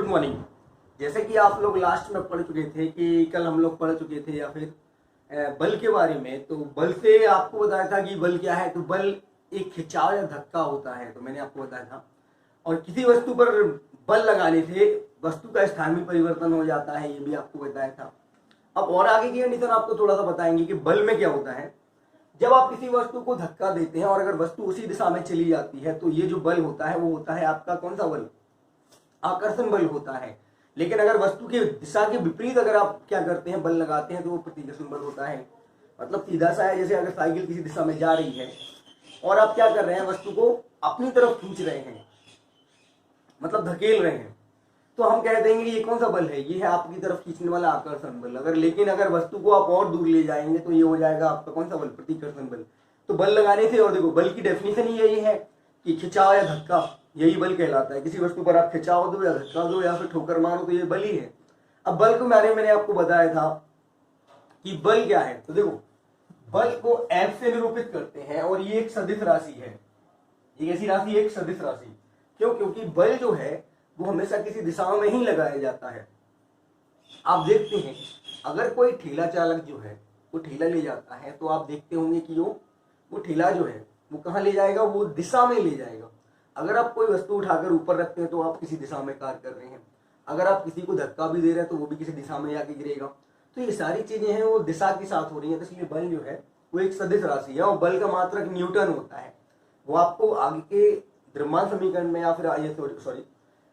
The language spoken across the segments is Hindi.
Good morning. जैसे कि आप लोग लास्ट में पढ़ चुके थे कि कल हम लोग पढ़ चुके थे या फिर बल के बारे में, तो बल से आपको बताया था कि बल क्या है। तो बल एक खिंचाव या धक्का होता है, तो मैंने आपको बताया था। और किसी वस्तु पर बल लगाने से वस्तु का स्थान भी परिवर्तन हो जाता है, ये भी आपको बताया था। अब और आगे की कंडीशन आपको थोड़ा सा बताएंगे कि बल में क्या होता है। जब आप किसी वस्तु को धक्का देते हैं और अगर वस्तु उसी दिशा में चली जाती है तो ये जो बल होता है वो होता है आपका कौन सा बल, आकर्षण बल होता है। लेकिन अगर वस्तु के दिशा के विपरीत अगर आप क्या करते हैं, बल लगाते हैं, तो वो प्रतिकर्षण बल होता है। मतलब सीधा सा है, जैसे अगर साइकिल किसी दिशा में जा रही है और आप क्या कर रहे हैं, वस्तु को अपनी तरफ खींच रहे हैं, मतलब धकेल रहे हैं, तो हम कह देंगे ये कौन सा बल है, ये है आपकी तरफ खींचने वाला आकर्षण बल। लेकिन अगर वस्तु को आप और दूर ले जाएंगे तो ये हो जाएगा आपका कौन सा बल, प्रतिकर्षण बल। तो बल लगाने से, और देखो बल की डेफिनेशन ही यही है कि खिंचाव या धक्का, यही बल कहलाता है। किसी वस्तु पर आप खिंचाव दो या धक्का दो या फिर ठोकर मारो तो ये बल ही है। अब बल के बारे में मैंने आपको बताया था कि बल क्या है। तो देखो बल को F से निरूपित करते हैं और ये एक सदिश राशि है। ये कैसी राशि, एक सदिश राशि। क्यों? क्योंकि बल जो है वो हमेशा किसी दिशा में ही लगाया जाता है। आप देखते हैं अगर कोई ठेला चालक जो है वो ठेला ले जाता है तो आप देखते होंगे कि वो ठेला जो है वो कहाँ ले जाएगा, वो दिशा में ले जाएगा। अगर आप कोई वस्तु उठाकर ऊपर रखते हैं तो आप किसी दिशा में कार्य कर रहे हैं। अगर आप किसी को धक्का भी दे रहे हैं तो वो भी किसी दिशा में जाके गिरेगा। तो ये सारी चीजें हैं वो दिशा के साथ हो रही है। तो इसलिए बल जो है वो एक सदिश राशि है और बल का मात्रक न्यूटन होता है। वो आपको आगे के द्रव्यमान समीकरण में या फिर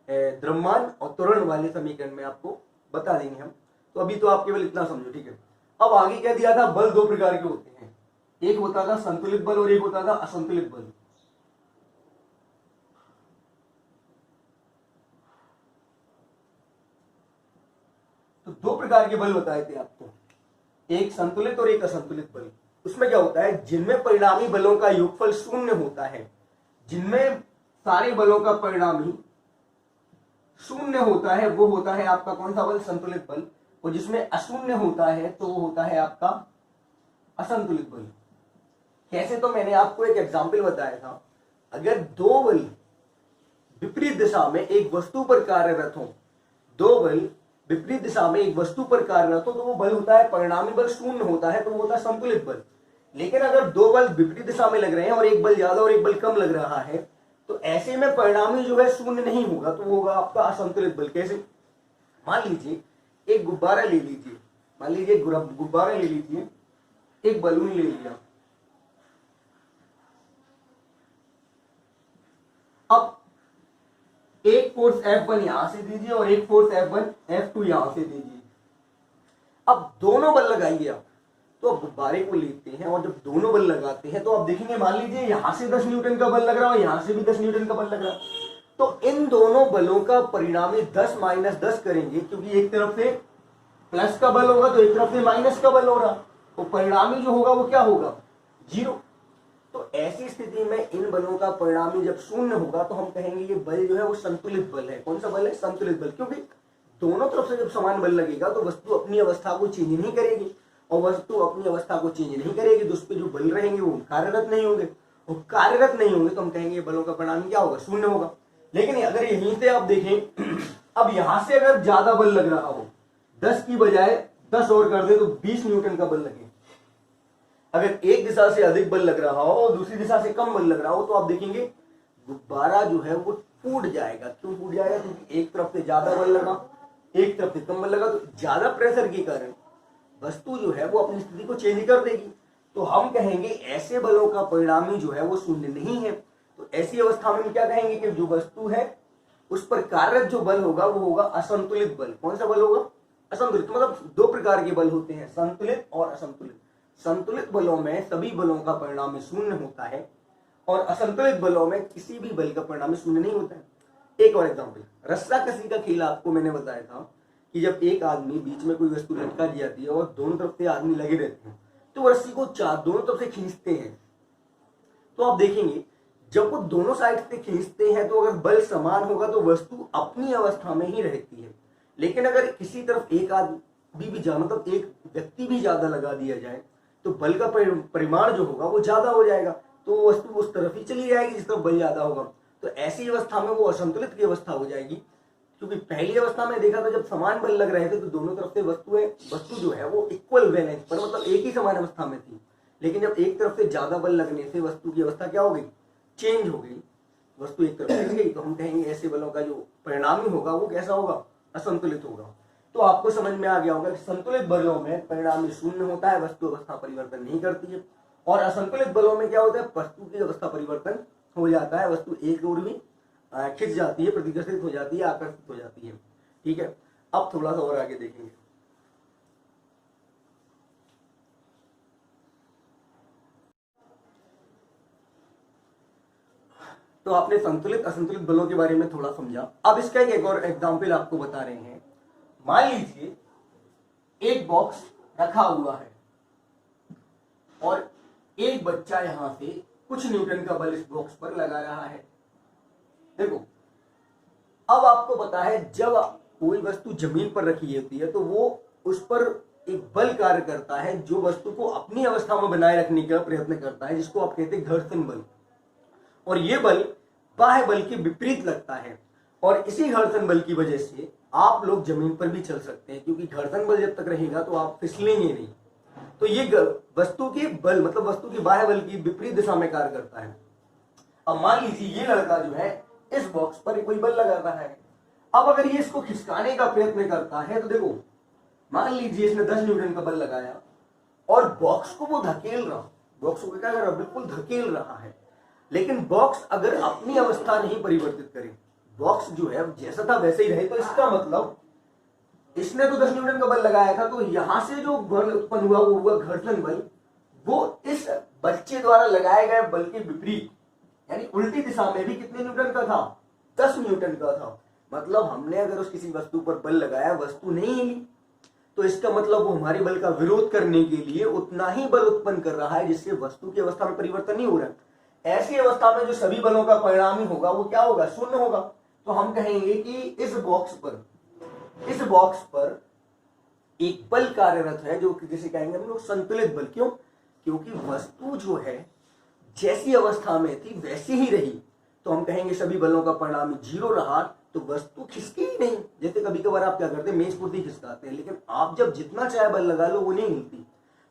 द्रव्यमान और त्वरण वाले समीकरण में आपको बता देंगे हम। तो अभी तो आप केवल इतना समझो, ठीक है। अब आगे क्या दिया था, बल दो प्रकार के होते हैं। एक होता था संतुलित बल और एक होता था असंतुलित बल। तो दो प्रकार के बल बताए थे आपको, एक संतुलित और एक असंतुलित बल। उसमें क्या होता है, जिनमें परिणामी बलों का योगफल शून्य होता है, जिनमें सारे बलों का परिणामी शून्य होता है वो होता है आपका कौन सा बल, संतुलित बल। और जिसमें अशून्य होता है तो वो होता है आपका असंतुलित बल। कैसे? तो मैंने आपको एक एग्जाम्पल बताया था। अगर दो बल विपरीत दिशा में एक वस्तु पर कार्यरत हो, दो बल विपरीत दिशा में एक वस्तु पर कार्यरत हो, तो वो बल होता है, परिणामी बल शून्य होता है, तो वो होता है संतुलित बल। लेकिन अगर दो बल विपरीत दिशा में लग रहे हैं और एक बल ज्यादा और एक बल कम लग रहा है, तो ऐसे में परिणामी जो है शून्य नहीं होगा, तो वो होगा आपका असंतुलित बल। कैसे? मान लीजिए एक गुब्बारा ले लीजिए, मान लीजिए गुब्बारा ले लीजिए, एक बलून ले लिया। अब एक फोर्स F1 यहां से दीजिए और एक फोर्स F2 यहां से दीजिए। अब दोनों बल लगाइए आप। तो अब गुब्बारे को लेते हैं और जब दोनों बल लगाते हैं तो आप देखेंगे, मान लीजिए यहां से 10 न्यूटन का बल लग रहा है, यहां से भी 10 न्यूटन का बल लग रहा है। तो इन दोनों बलों का परिणामी 10 माइनस 10 करेंगे, क्योंकि एक तरफ से प्लस का बल होगा तो एक तरफ से माइनस का बल हो रहा, तो परिणामी जो होगा वो क्या होगा, 0। तो ऐसी स्थिति में इन बलों का परिणामी जब शून्य होगा तो हम कहेंगे ये बल जो है वो संतुलित बल है। कौन सा बल है, संतुलित बल। क्योंकि दोनों तरफ से जब समान बल लगेगा तो वस्तु अपनी अवस्था को चेंज नहीं करेगी, और वस्तु अपनी अवस्था को चेंज नहीं करेगी तो उस पर जो बल रहेंगे वो कार्यरत नहीं होंगे, और कार्यरत नहीं होंगे तो हम कहेंगे बलों का परिणाम क्या होगा, शून्य होगा। लेकिन अगर यहीं से आप देखें, अब यहां से अगर ज्यादा बल लग रहा हो, 10 की बजाय 10 और कर दे तो 20 न्यूटन का बल लगे। अगर एक दिशा से अधिक बल लग रहा हो और दूसरी दिशा से कम बल लग रहा हो तो आप देखेंगे गुब्बारा जो है वो फूट जाएगा। क्यों फूट जाएगा? क्योंकि एक तरफ से ज्यादा बल लगा, एक तरफ से कम बल लगा, तो ज्यादा प्रेशर के कारण वस्तु जो है वो अपनी स्थिति को चेंज कर देगी। तो हम कहेंगे ऐसे बलों का परिणामी जो है वो शून्य नहीं है। तो ऐसी अवस्था में हम क्या कहेंगे कि जो वस्तु है उस पर कार्यरत जो बल होगा वो होगा असंतुलित बल। कौन सा बल होगा, असंतुलित। मतलब दो प्रकार के बल होते हैं, संतुलित और असंतुलित। संतुलित बलों में सभी बलों का परिणामी शून्य होता है और असंतुलित बलों में किसी भी बल का परिणामी शून्य नहीं होता है। एक और एग्जाम्पल, रस्साकसी का खेल आपको मैंने बताया था कि जब एक आदमी बीच में कोई वस्तु लटका दी जाती है और दोनों तरफ से आदमी लगे रहते हैं तो रस्सी को दोनों तरफ से खींचते हैं। तो आप देखेंगे जब वो दोनों साइड से खींचते हैं तो अगर बल समान होगा तो वस्तु अपनी अवस्था में ही रहती है। लेकिन अगर किसी तरफ एक आदमी भी मतलब एक व्यक्ति भी ज्यादा लगा दिया जाए तो बल का परिमाण जो होगा वो ज्यादा हो जाएगा, तो वस्तु उस तरफ ही चली जाएगी जिस तरफ बल ज्यादा होगा। तो ऐसी अवस्था में वो असंतुलित की अवस्था हो जाएगी। क्योंकि पहली अवस्था में देखा था जब समान बल लग रहे थे तो दोनों तरफ से वस्तु जो है वो इक्वल बैलेंस पर, मतलब एक ही समान अवस्था में थी। लेकिन जब एक तरफ से ज्यादा बल लगने से वस्तु की अवस्था क्या हो गई, चेंज हो गई, वस्तु एक तरफ से गई। तो हम कहेंगे ऐसे बलों का जो परिणामी होगा वो कैसा होगा, असंतुलित होगा। तो आपको समझ में आ गया होगा कि संतुलित बलों में परिणामी शून्य होता है, वस्तु अवस्था परिवर्तन नहीं करती है। और असंतुलित बलों में क्या होता है, वस्तु की अवस्था परिवर्तन हो जाता है, वस्तु एक ओर भी खिंच जाती है, प्रतिकर्षित हो जाती है, आकर्षित हो जाती है। ठीक है, अब थोड़ा सा और आगे देखेंगे। तो आपने संतुलित असंतुलित बलों के बारे में थोड़ा समझा। अब इसका एक और एग्जाम्पल आपको बता रहे हैं। मान लीजिए एक बॉक्स रखा हुआ है और एक बच्चा यहां से कुछ न्यूटन का बल इस बॉक्स पर लगा रहा है। देखो, अब आपको पता है जब कोई वस्तु जमीन पर रखी होती है तो वो उस पर एक बल कार्य करता है जो वस्तु को अपनी अवस्था में बनाए रखने का प्रयत्न करता है, जिसको आप कहते हैं घर्षण बल। और ये बल बाह्य बल के विपरीत लगता है और इसी घर्षण बल की वजह से आप लोग जमीन पर भी चल सकते हैं, क्योंकि घर्षण बल जब तक रहेगा तो आप फिसलेंगे नहीं। तो ये वस्तु के बल, मतलब वस्तु के बाह्य बल की विपरीत दिशा में कार्य करता है। अब मान लीजिए ये लड़का जो है इस बॉक्स पर कोई बल लगा रहा है। अब अगर ये इसको खिसकाने का प्रयत्न करता है तो देखो, मान लीजिए इसने 10 न्यूटन का बल लगाया और बॉक्स को वो धकेल रहा, बॉक्स को क्या कर रहा, बिल्कुल धकेल रहा है। लेकिन बॉक्स अगर अपनी अवस्था नहीं परिवर्तित करे, बॉक्स जो है जैसा था वैसे ही रहे, तो इसका मतलब इसने तो 10 न्यूटन का बल लगाया था, तो यहां से जो बल उत्पन्न हुआ वो हुआ घर्षण बल, वो इस बच्चे द्वारा लगाए गए बल के विपरीत, यानी उल्टी दिशा में भी कितने न्यूटन का था, 10 न्यूटन का था। मतलब हमने अगर उस किसी वस्तु पर बल लगाया, वस्तु नहीं हिली, तो इसका मतलब वो हमारे बल का विरोध करने के लिए उतना ही बल उत्पन्न कर रहा है जिससे वस्तु की अवस्था में परिवर्तन नहीं हो रहा है। ऐसी अवस्था में जो सभी बलों का परिणामी होगा वो क्या होगा, शून्य होगा। तो हम कहेंगे कि इस बॉक्स पर एक बल कार्यरत है जो जिसे कहेंगे हम लोग संतुलित बल। क्यों? क्योंकि वस्तु जो है जैसी अवस्था में थी वैसी ही रही, तो हम कहेंगे सभी बलों का परिणामी 0 रहा, तो वस्तु खिसकी ही नहीं। जैसे कभी कभार आप क्या करते हैं, मेज कुर्सी खिसकाते हैं, लेकिन आप जब जितना चाहे बल लगा लो वो नहीं हिलती,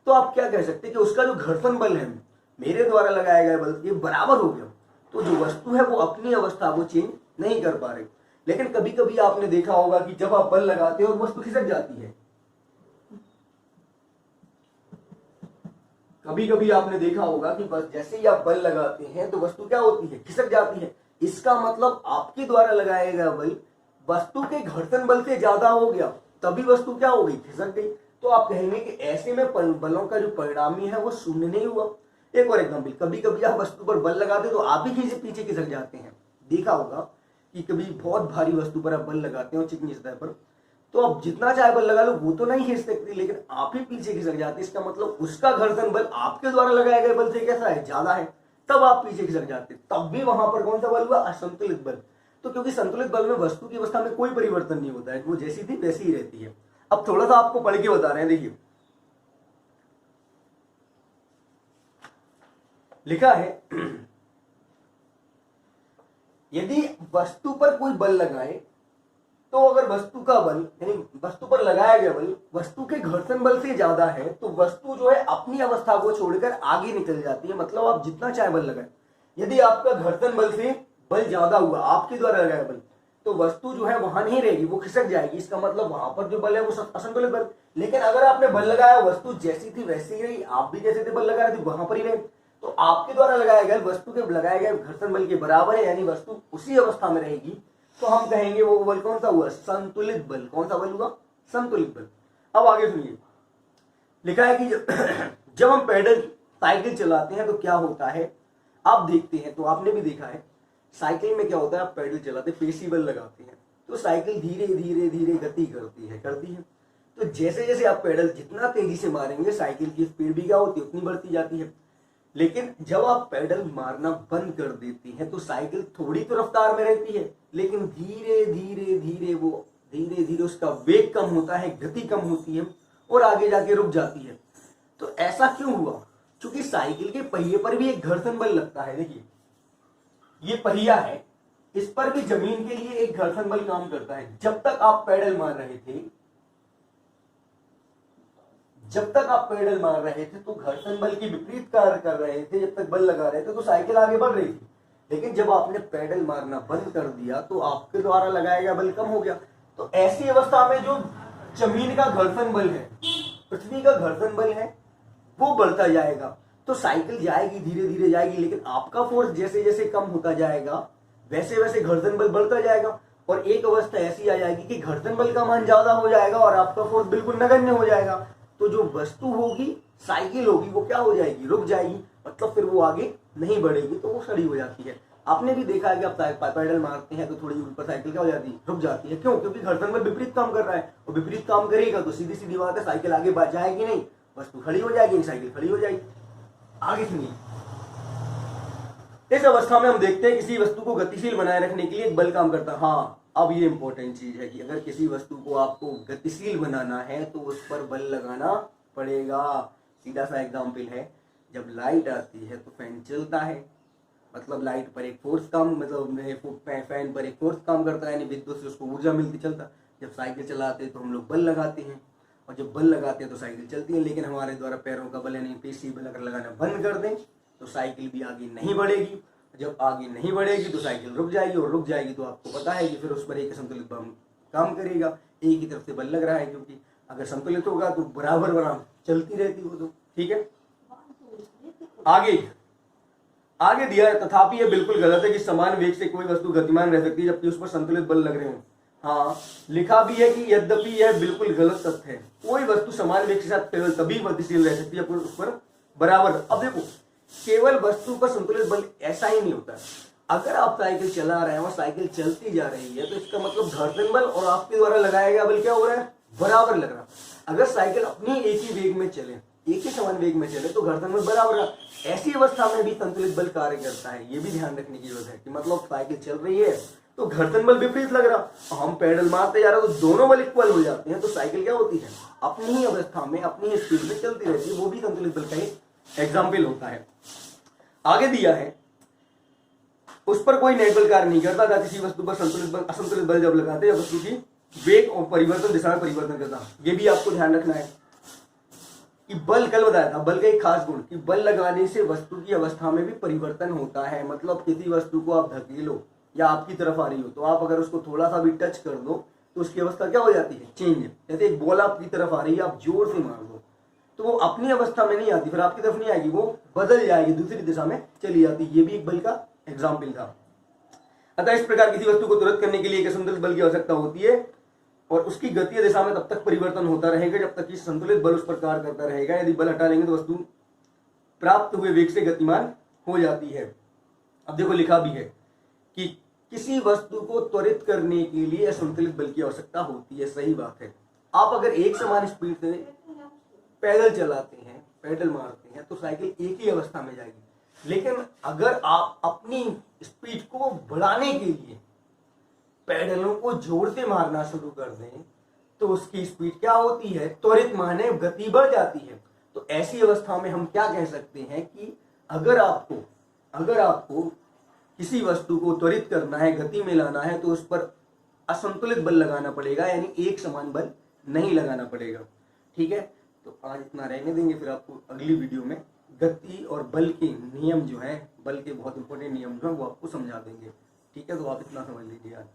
तो आप क्या कह सकते हैं कि उसका जो घर्षण बल है मेरे द्वारा लगाया गया बल के बराबर हो गया। तो जो वस्तु है वो अपनी अवस्था को चेंज नहीं कर पा रही। लेकिन कभी कभी आपने देखा होगा कि जब आप बल लगाते हो वस्तु खिसक जाती है। कभी कभी आपने देखा होगा कि बस जैसे ही आप बल लगाते हैं तो वस्तु क्या होती है, खिसक जाती है। इसका मतलब आपके द्वारा लगाया गया बल वस्तु के घर्षण बल से ज्यादा हो गया, तभी वस्तु क्या हो गई, खिसक गई। तो आप कहेंगे कि ऐसे में बलों का जो परिणामी है वो शून्य नहीं हुआ। एक और एग्जाम्पल, कभी कभी आप वस्तु पर बल लगाते तो आप ही पीछे खिसक जाते हैं। देखा होगा कि कभी बहुत भारी वस्तु पर आप बल लगाते हो चिकनी सतह पर, तो आप जितना चाहे बल लगा लो वो तो नहीं खींच सकती, लेकिन आप ही पीछे खिसक जाते। इसका मतलब उसका घर्षण बल आपके द्वारा लगाए गए बल से कैसा है, ज्यादा है, तब आप पीछे खिसक जाते। तब भी वहां पर कौन सा बल हुआ, असंतुलित बल। तो क्योंकि संतुलित बल में वस्तु की अवस्था में कोई परिवर्तन नहीं होता है, वो जैसी थी वैसी ही रहती है। अब थोड़ा सा आपको पढ़ के बता रहे हैं, देखिए लिखा है यदि वस्तु पर कोई बल लगाए तो अगर वस्तु का बल यानी वस्तु पर लगाया गया बल वस्तु के घर्षण बल से ज्यादा है तो वस्तु जो है अपनी अवस्था को छोड़कर आगे निकल जाती है। मतलब आप जितना चाहे बल लगाए, यदि आपका घर्षण बल से बल ज्यादा हुआ आपके द्वारा लगाया बल, तो वस्तु जो है वहां नहीं रहेगी, वो खिसक जाएगी। इसका मतलब वहां पर जो बल है वो असंतुलित बल। लेकिन अगर आपने बल लगाया, वस्तु जैसी थी वैसी ही रही, आप भी जैसे थे बल लगा रहे थे वहां पर ही रहे, तो आपके द्वारा लगाया गया वस्तु के लगाए गए घर्षण बल के बराबर है, यानी वस्तु उसी अवस्था में रहेगी। तो हम कहेंगे वो बल कौन सा हुआ, संतुलित बल। कौन सा बल हुआ, संतुलित बल। अब आगे सुनिए, लिखा है कि जब हम पैडल साइकिल चलाते हैं तो क्या होता है, आप देखते हैं तो आपने भी देखा है साइकिल में क्या होता है, आप पैडल चलाते पेशी बल लगाते हैं तो साइकिल धीरे धीरे धीरे गति करती है। तो जैसे जैसे आप पैडल जितना तेजी से मारेंगे साइकिल की स्पीड भी क्या होती है, उतनी बढ़ती जाती है। लेकिन जब आप पैडल मारना बंद कर देती हैं तो साइकिल थोड़ी तो रफ्तार में रहती है, लेकिन धीरे धीरे उसका वेग कम होता है, गति कम होती है और आगे जाके रुक जाती है। तो ऐसा क्यों हुआ, क्योंकि साइकिल के पहिए पर भी एक घर्षण बल लगता है। देखिए ये पहिया है इस पर भी जमीन के लिए एक घर्षण बल काम करता है। जब तक आप पैडल मार रहे थे, तो घर्षण बल की विपरीत कार्य कर रहे थे। जब तक बल लगा रहे थे तो साइकिल आगे बढ़ रही थी, लेकिन जब आपने पैडल मारना बंद कर दिया तो आपके द्वारा लगाया गया बल कम हो गया। तो ऐसी अवस्था में जो जमीन का घर्षण बल है, पृथ्वी का घर्षण बल है, वो बढ़ता जाएगा। तो साइकिल जाएगी, धीरे धीरे जाएगी, लेकिन आपका फोर्स जैसे जैसे कम होता जाएगा वैसे वैसे घर्षण बल बढ़ता जाएगा। और एक अवस्था ऐसी आ जाएगी कि घर्षण बल का मान ज्यादा हो जाएगा और आपका फोर्स बिल्कुल नगण्य हो जाएगा। तो जो वस्तु होगी, साइकिल होगी, वो क्या हो जाएगी, रुक जाएगी। मतलब फिर वो आगे नहीं बढ़ेगी, तो वो खड़ी हो जाती है। आपने भी देखा है कि आप पैडल मारते हैं तो थोड़ी दूर पर साइकिल क्या हो जाती है, रुक जाती है। क्यों? क्योंकि घर्षण बल विपरीत काम कर रहा है, और विपरीत काम करेगा तो सीधी सीधी बात है, साइकिल आगे बढ़ जाएगी नहीं, वस्तु खड़ी हो जाएगी, साइकिल खड़ी हो जाएगी। आगे सुनिए, इस अवस्था में हम देखते हैं किसी वस्तु को गतिशील बनाए रखने के लिए एक बल काम करता है। हाँ, अब ये इंपॉर्टेंट चीज है कि अगर किसी वस्तु को आपको गतिशील बनाना है तो उस पर बल लगाना पड़ेगा। सीधा सा एग्जाम्पल है, जब लाइट आती है तो फैन चलता है, मतलब लाइट पर एक फोर्स काम, मतलब फैन पर एक फोर्स काम करता है, यानी विद्युत से उसको ऊर्जा मिलती, चलता। जब साइकिल चलाते हैं तो हम लोग बल लगाते हैं, और जब बल लगाते हैं तो साइकिल चलती है। लेकिन हमारे द्वारा पैरों का बल यानी पेशी बल अगर लगाना बंद कर दें तो साइकिल भी आगे नहीं बढ़ेगी। जब आगे नहीं बढ़ेगी तो साइकिल रुक जाएगी, और रुक जाएगी तो आपको पता है कि फिर उस पर एक संतुलित बल काम करेगा। एक ही तरफ से बल लग रहा है, क्योंकि अगर संतुलित होगा तो बराबर बराबर चलती रहती वो। तो ठीक है, आगे दिया है, तथापि यह बिल्कुल गलत है कि समान वेग से कोई वस्तु गतिमान रह सकती है जबकि उस पर संतुलित बल लग रहे हो। हाँ, लिखा भी है कि यद्यपि यह बिल्कुल गलत तथ्य है, कोई वस्तु समान वेग के साथ केवल तभी गतिशील रह सकती है जब उस पर बराबर। अब देखो, केवल वस्तु पर संतुलित बल ऐसा ही नहीं होता है। अगर आप साइकिल चला रहे हैं और साइकिल चलती जा रही है तो इसका मतलब घर्षण बल और आपके द्वारा लगाया गया बल क्या हो रहा है, बराबर लग रहा है। अगर साइकिल अपनी एक ही वेग में चले, एक ही समान वेग में चले तो घर्षण बल बराबर है। ऐसी अवस्था में भी संतुलित बल कार्य करता है, ये भी ध्यान रखने की जरूरत है कि मतलब साइकिल चल रही है तो घर्षण बल विपरीत लग रहा, हम पैडल मारते जा रहे तो दोनों बल इक्वल हो जाते हैं। तो साइकिल क्या होती है, अपनी ही अवस्था में अपनी ही स्पीड में चलती रहती है, वो भी संतुलित बल का एक एग्जाम्पल होता है। आगे दिया है, उस पर कोई नेट बल कार्य नहीं करता था। किसी वस्तु पर संतुलित बल असंतुलित बल जब लगाते हैं वस्तु की वेग और परिवर्तन दिशा में परिवर्तन करता। ये भी आपको ध्यान रखना है कि बल, कल बताया था बल का एक खास गुण कि बल लगाने से वस्तु की अवस्था में भी परिवर्तन होता है। मतलब किसी वस्तु को आप धकेलो या आपकी तरफ आ रही हो तो आप अगर उसको थोड़ा सा भी टच कर दो तो उसकी अवस्था क्या हो जाती है, चेंज। जैसे एक बॉल आपकी तरफ आ रही है, आप जोर से मार दो तो वो अपनी अवस्था में नहीं आती, फिर आपकी तरफ नहीं आएगी, वो बदल जाएगी, दूसरी दिशा में चली जाती। ये भी एक बल का एग्जाम्पल था। अतः इस प्रकार किसी वस्तु को तुरंत करने के लिए एक संतुलित बल की आवश्यकता होती है, और उसकी गतीय दिशा में तब तक परिवर्तन होता रहेगा जब तक कि संतुलित बल उस पर कार्य करता रहेगा। यदि बल हटा लेंगे तो वस्तु प्राप्त हुए वेग से गतिमान हो जाती है। अब देखो, लिखा भी है कि किसी वस्तु को त्वरित करने के लिए असंतुलित बल की आवश्यकता होती है। सही बात है। आप अगर एक समान स्पीड से पैदल चलाते हैं, पैडल मारते हैं तो साइकिल एक ही अवस्था में जाएगी। लेकिन अगर आप अपनी स्पीड को बढ़ाने के लिए पैडलों को जोर से मारना शुरू कर दें तो उसकी स्पीड क्या होती है, त्वरित माने गति बढ़ जाती है। तो ऐसी अवस्था में हम क्या कह सकते हैं कि अगर आपको किसी वस्तु को त्वरित करना है, गति में लाना है, तो उस पर असंतुलित बल लगाना पड़ेगा, यानी एक समान बल नहीं लगाना पड़ेगा। ठीक है, तो आज इतना रहने देंगे, फिर आपको अगली वीडियो में गति और बल के नियम जो है, बल के बहुत इंपॉर्टेंट नियम जो है वो आपको समझा देंगे। ठीक है, तो आप इतना समझ लीजिए आज।